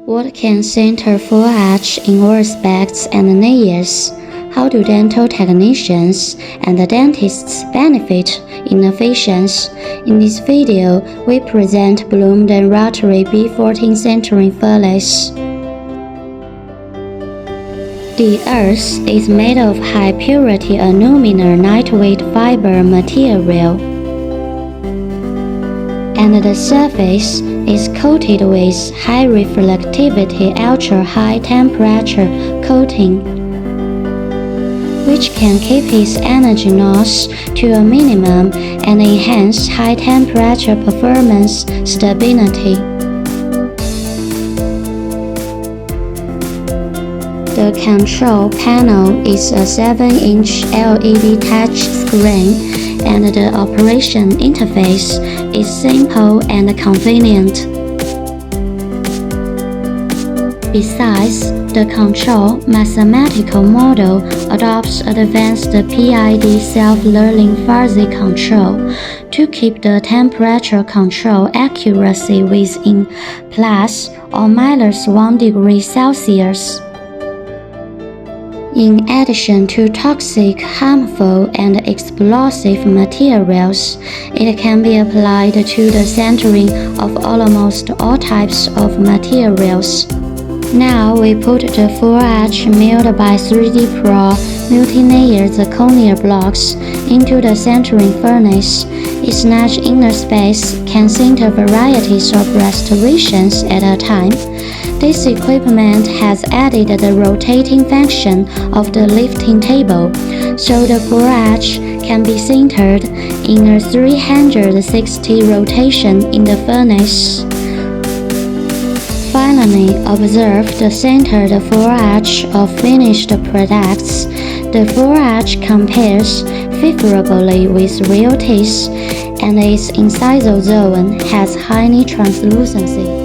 What can sinter full edge in all respects and layers? How do dental technicians and dentists benefit in efficiency? In this video, we present Bloomden rotary B14 sintering furnace. The earth is made of high-purity alumina lightweight fiber material, and the surface is coated with high reflectivity ultra-high temperature coating, which can keep its energy loss to a minimum and enhance high temperature performance stability. The control panel is a 7-inch LED touch screen, and the operation interface is simple and convenient. Besides, the control mathematical model adopts advanced PID self-learning fuzzy control to keep the temperature control accuracy within plus or minus 1 degree Celsius. In addition to toxic, harmful, and explosive materials, it can be applied to the sintering of almost all types of materials. Now we put the full edge milled by 3D Pro multi-layer zirconia blocks into the sintering furnace. Its large inner space can sinter varieties of restorations at a time. This equipment has added the rotating function of the lifting table, so the full edge can be sintered in a 360 rotation in the furnace. Finally, observe the sintered full edge of finished products. The full edge compares favorably with real teeth, and its incisal zone has high translucency.